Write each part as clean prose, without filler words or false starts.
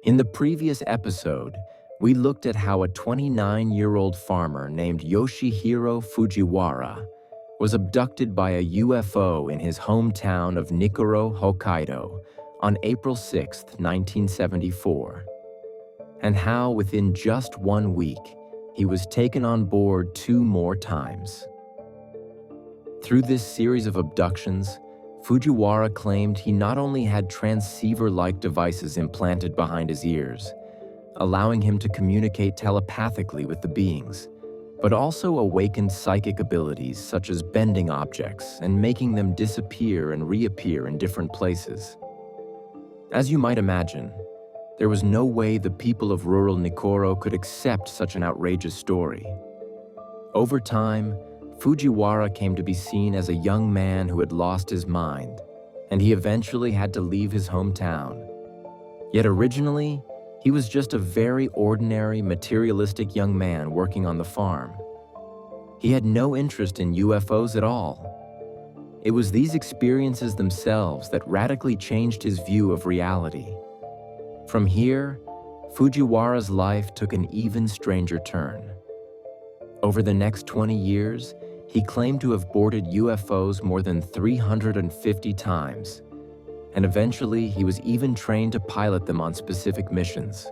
In the previous episode, we looked at how a 29-year-old farmer named Yoshihiro Fujiwara was abducted by a UFO in his hometown of Nikoro, Hokkaido, on April 6, 1974, and how within just 1 week, he was taken on board 2 more times. Through this series of abductions, Fujiwara claimed he not only had transceiver-like devices implanted behind his ears, allowing him to communicate telepathically with the beings, but also awakened psychic abilities such as bending objects and making them disappear and reappear in different places. As you might imagine, there was no way the people of rural Nikoro could accept such an outrageous story. Over time, Fujiwara came to be seen as a young man who had lost his mind, and he eventually had to leave his hometown. Yet originally, he was just a very ordinary, materialistic young man working on the farm. He had no interest in UFOs at all. It was these experiences themselves that radically changed his view of reality. From here, Fujiwara's life took an even stranger turn. Over the next 20 years, he claimed to have boarded UFOs more than 350 times, and eventually he was even trained to pilot them on specific missions.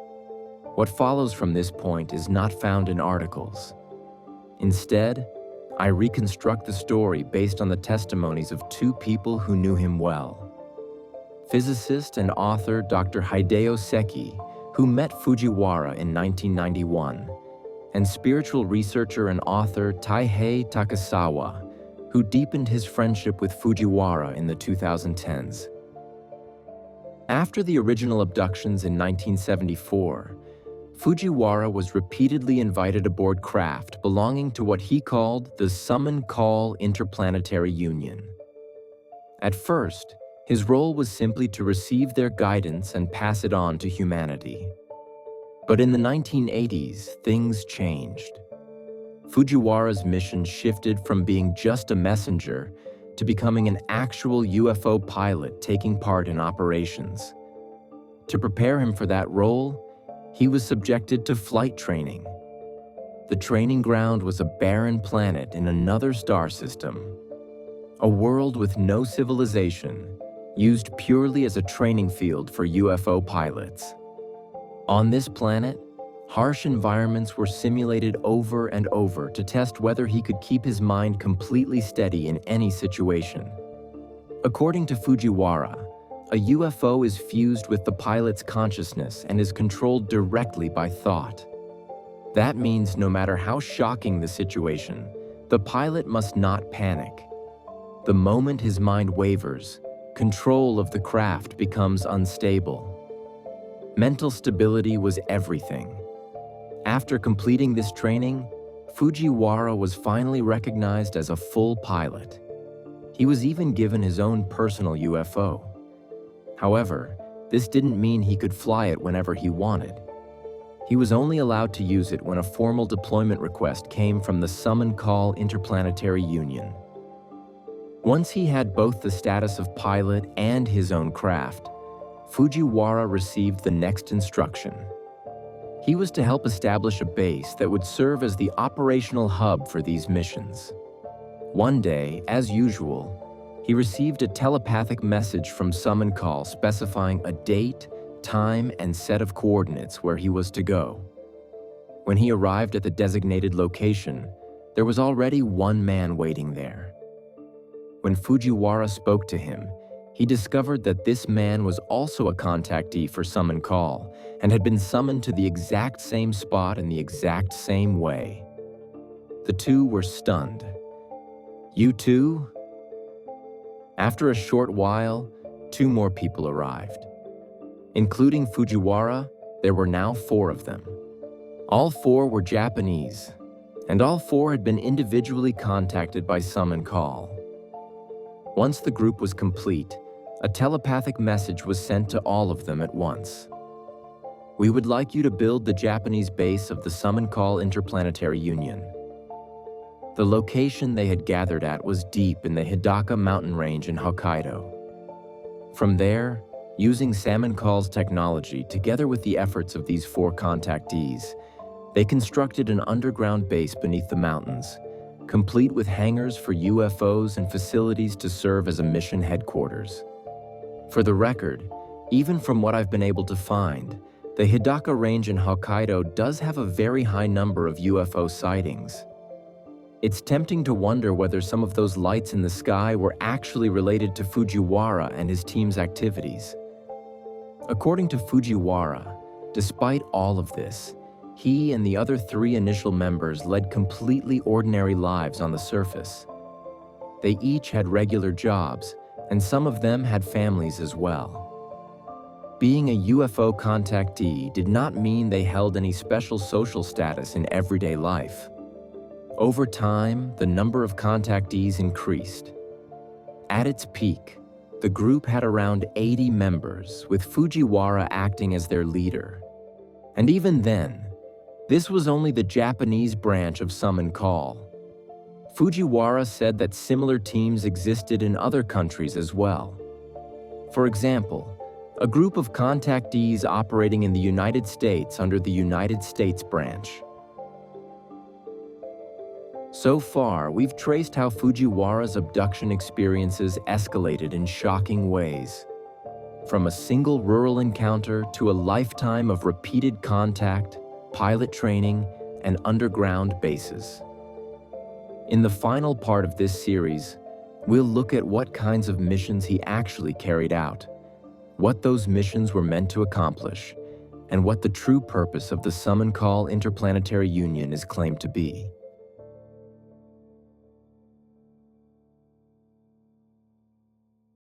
What follows from this point is not found in articles. Instead, I reconstruct the story based on the testimonies of 2 people who knew him well. Physicist and author Dr. Hideo Seki, who met Fujiwara in 1991, and spiritual researcher and author Taihei Takisawa, who deepened his friendship with Fujiwara in the 2010s. After the original abductions in 1974, Fujiwara was repeatedly invited aboard craft belonging to what he called the Call Interplanetary Union. At first, his role was simply to receive their guidance and pass it on to humanity. But in the 1980s, things changed. Fujiwara's mission shifted from being just a messenger to becoming an actual UFO pilot taking part in operations. To prepare him for that role, he was subjected to flight training. The training ground was a barren planet in another star system, a world with no civilization, used purely as a training field for UFO pilots. On this planet, harsh environments were simulated over and over to test whether he could keep his mind completely steady in any situation. According to Fujiwara, a UFO is fused with the pilot's consciousness and is controlled directly by thought. That means no matter how shocking the situation, the pilot must not panic. The moment his mind wavers, control of the craft becomes unstable. Mental stability was everything. After completing this training, Fujiwara was finally recognized as a full pilot. He was even given his own personal UFO. However, this didn't mean he could fly it whenever he wanted. He was only allowed to use it when a formal deployment request came from the Call Interplanetary Union. Once he had both the status of pilot and his own craft, Fujiwara received the next instruction. He was to help establish a base that would serve as the operational hub for these missions. One day, as usual, he received a telepathic message from Call specifying a date, time, and set of coordinates where he was to go. When he arrived at the designated location, there was already 1 man waiting there. When Fujiwara spoke to him, he discovered that this man was also a contactee for Call and had been summoned to the exact same spot in the exact same way. The 2 were stunned. "You too?" After a short while, 2 more people arrived. Including Fujiwara, there were now 4 of them. All 4 were Japanese, and all 4 had been individually contacted by Call. Once the group was complete, a telepathic message was sent to all of them at once. "We would like you to build the Japanese base of the Call Interplanetary Union." The location they had gathered at was deep in the Hidaka mountain range in Hokkaido. From there, Using Salmon Call's technology, together with the efforts of these 4 contactees, they constructed an underground base beneath the mountains, complete with hangars for UFOs and facilities to serve as a mission headquarters. For the record, even from what I've been able to find, the Hidaka range in Hokkaido does have a very high number of UFO sightings. It's tempting to wonder whether some of those lights in the sky were actually related to Fujiwara and his team's activities. According to Fujiwara, despite all of this, he and the other 3 initial members led completely ordinary lives on the surface. They each had regular jobs, and some of them had families as well. Being a UFO contactee did not mean they held any special social status in everyday life. Over time, the number of contactees increased. At its peak, the group had around 80 members, with Fujiwara acting as their leader. And even then, this was only the Japanese branch of Salmon Call. Fujiwara said that similar teams existed in other countries as well. For example, a group of contactees operating in the United States under the United States branch. So far, we've traced how Fujiwara's abduction experiences escalated in shocking ways. From a single rural encounter to a lifetime of repeated contact, pilot training, and underground bases. In the final part of this series, we'll look at what kinds of missions he actually carried out, what those missions were meant to accomplish, and what the true purpose of the Call Interplanetary Union is claimed to be.